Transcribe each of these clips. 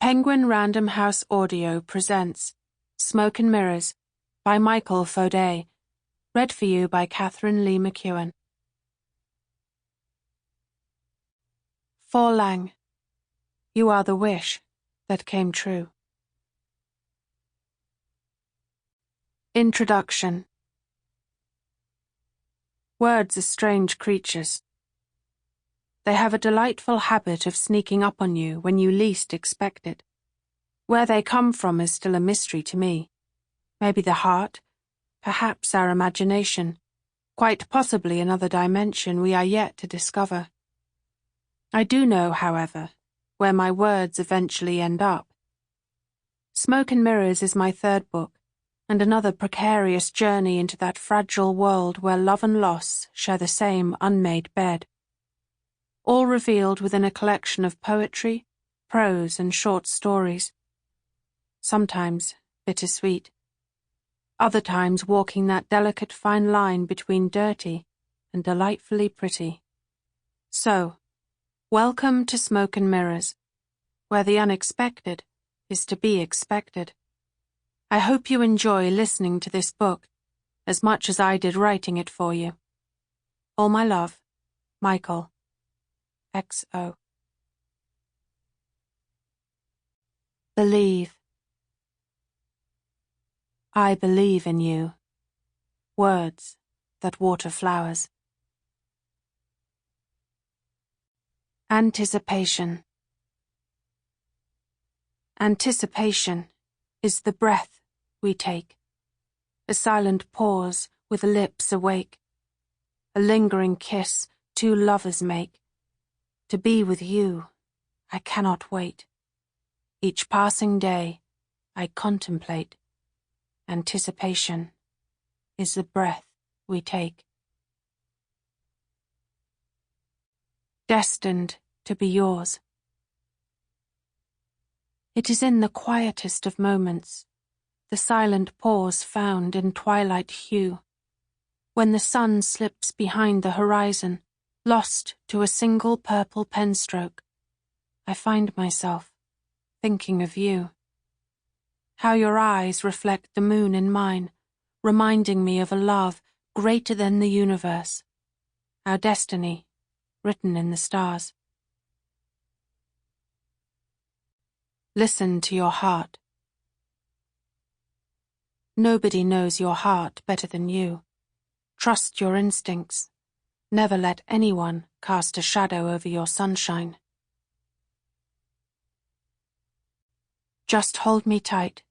Penguin Random House Audio presents Smoke and Mirrors by Michael Faudet, read for you by Katharine Lee Mcewan. For Lang, you are the wish that came true. Introduction. Words are strange creatures. They have a delightful habit of sneaking up on you when you least expect it. Where they come from is still a mystery to me. Maybe the heart, perhaps our imagination, quite possibly another dimension we are yet to discover. I do know, however, where my words eventually end up. Smoke and Mirrors is my third book, and another precarious journey into that fragile world where love and loss share the same unmade bed. All revealed within a collection of poetry, prose, and short stories. Sometimes bittersweet. Other times walking that delicate fine line between dirty and delightfully pretty. So, welcome to Smoke and Mirrors, where the unexpected is to be expected. I hope you enjoy listening to this book as much as I did writing it for you. All my love, Michael. XO. Believe. I believe in you. Words that water flowers. Anticipation. Anticipation is the breath we take, a silent pause with lips awake, a lingering kiss two lovers make. To be with you, I cannot wait. Each passing day, I contemplate. Anticipation is the breath we take. Destined to be yours. It is in the quietest of moments, the silent pause found in twilight hue, when the sun slips behind the horizon, lost to a single purple pen stroke, I find myself thinking of you. How your eyes reflect the moon in mine, reminding me of a love greater than the universe, our destiny written in the stars. Listen to your heart. Nobody knows your heart better than you. Trust your instincts. Never let anyone cast a shadow over your sunshine. Just hold me tight.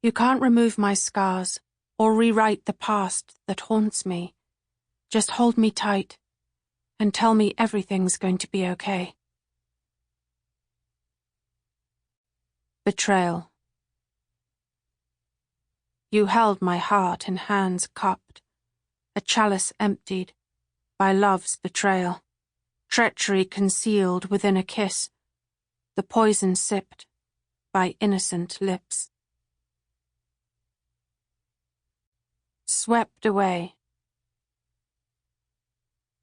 You can't remove my scars or rewrite the past that haunts me. Just hold me tight and tell me everything's going to be okay. Betrayal. You held my heart in hands cupped, a chalice emptied by love's betrayal, treachery concealed within a kiss, the poison sipped by innocent lips. Swept away.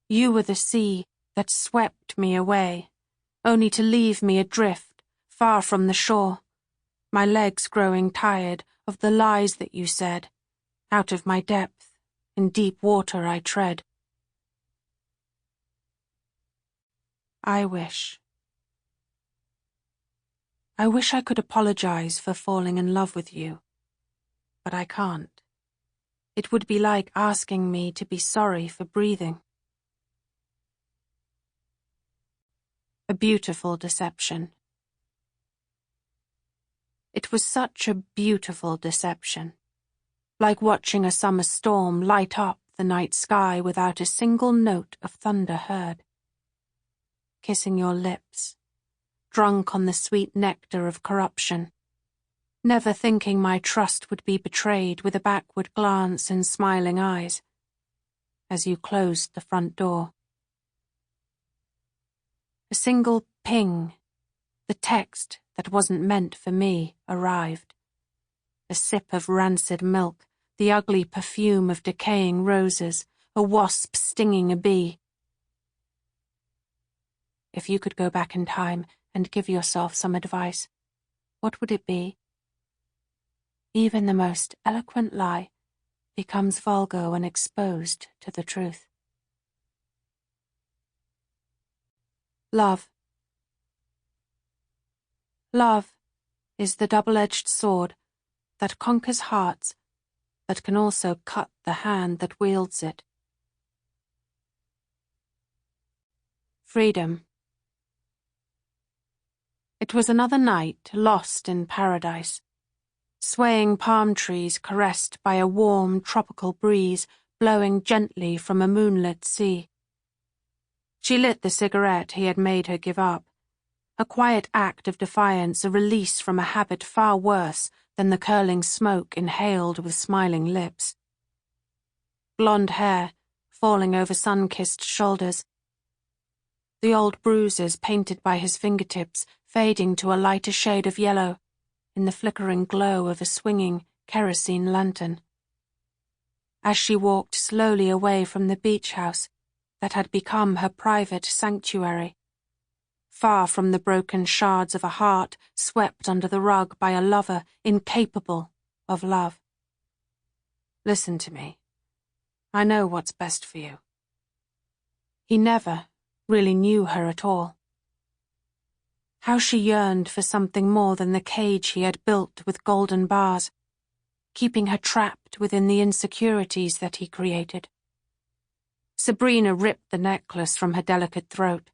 You were the sea that swept me away, only to leave me adrift, far from the shore, my legs growing tired of the lies that you said, out of my depth. In deep water I tread. I wish I could apologize for falling in love with you, but I can't. It would be like asking me to be sorry for breathing. A beautiful deception. It was such a beautiful deception. Like watching a summer storm light up the night sky without a single note of thunder heard. Kissing your lips, drunk on the sweet nectar of corruption, never thinking my trust would be betrayed with a backward glance and smiling eyes, as you closed the front door. A single ping, the text that wasn't meant for me, arrived. A sip of rancid milk, the ugly perfume of decaying roses, a wasp stinging a bee. If you could go back in time, and give yourself some advice, what would it be? Even the most eloquent lie becomes vulgar when exposed to the truth. Love. Love is the double-edged sword that conquers hearts, but can also cut the hand that wields it. Freedom. It was another night lost in paradise. Swaying palm trees caressed by a warm tropical breeze blowing gently from a moonlit sea. She lit the cigarette he had made her give up, a quiet act of defiance, a release from a habit far worse than the curling smoke inhaled with smiling lips. Blonde hair falling over sun-kissed shoulders, the old bruises painted by his fingertips fading to a lighter shade of yellow in the flickering glow of a swinging kerosene lantern. As she walked slowly away from the beach house that had become her private sanctuary, far from the broken shards of a heart swept under the rug by a lover incapable of love. Listen to me. I know what's best for you. He never really knew her at all. How she yearned for something more than the cage he had built with golden bars, keeping her trapped within the insecurities that he created. Sabrina ripped the necklace from her delicate throat,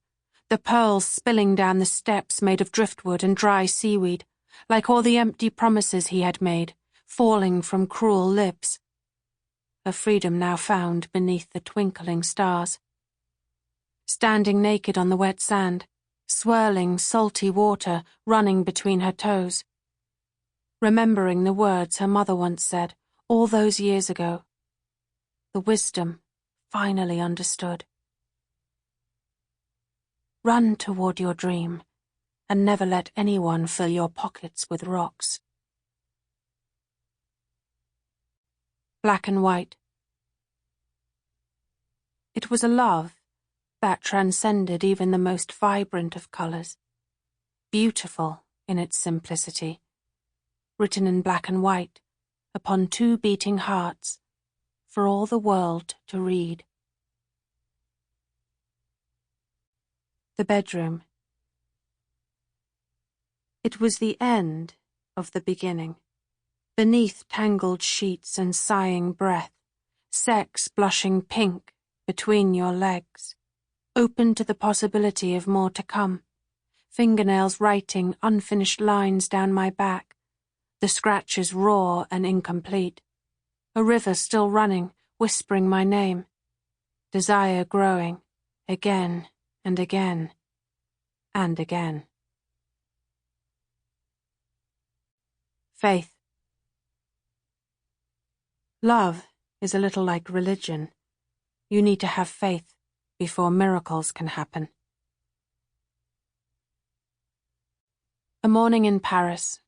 the pearls spilling down the steps made of driftwood and dry seaweed, like all the empty promises he had made, falling from cruel lips. Her freedom now found beneath the twinkling stars. Standing naked on the wet sand, swirling salty water running between her toes. Remembering the words her mother once said, all those years ago. The wisdom finally understood. Run toward your dream, and never let anyone fill your pockets with rocks. Black and white. It was a love that transcended even the most vibrant of colors, beautiful in its simplicity, written in black and white, upon two beating hearts, for all the world to read. The bedroom. It was the end of the beginning. Beneath tangled sheets and sighing breath, sex blushing pink between your legs, open to the possibility of more to come, fingernails writing unfinished lines down my back, the scratches raw and incomplete, a river still running, whispering my name, desire growing, again and again and again. Faith. Love is a little like religion. You need to have faith before miracles can happen. A morning in Paris.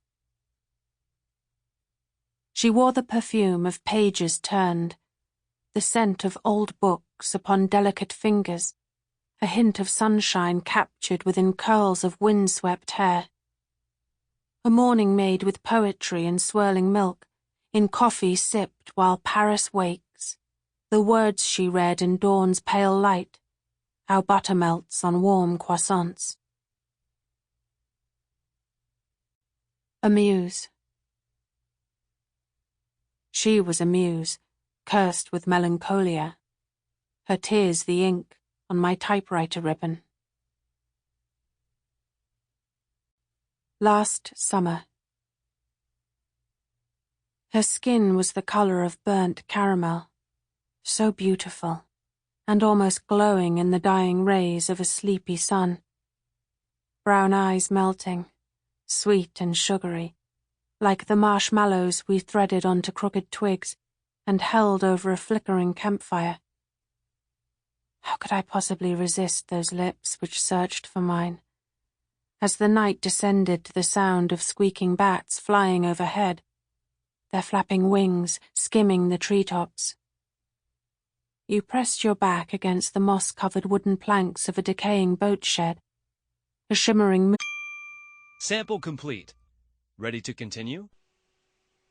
She wore the perfume of pages turned, the scent of old books upon delicate fingers, a hint of sunshine captured within curls of wind-swept hair. A morning made with poetry and swirling milk, in coffee sipped while Paris wakes, the words she read in dawn's pale light, how butter melts on warm croissants. A muse. She was a muse, cursed with melancholia, her tears the ink on my typewriter ribbon. Last summer. Her skin was the color of burnt caramel, so beautiful, and almost glowing in the dying rays of a sleepy sun. Brown eyes melting, sweet and sugary, like the marshmallows we threaded onto crooked twigs and held over a flickering campfire. How could I possibly resist those lips which searched for mine? As the night descended to the sound of squeaking bats flying overhead, their flapping wings skimming the treetops. You pressed your back against the moss-covered wooden planks of a decaying boat shed, a shimmering moon Sample complete. Ready to continue?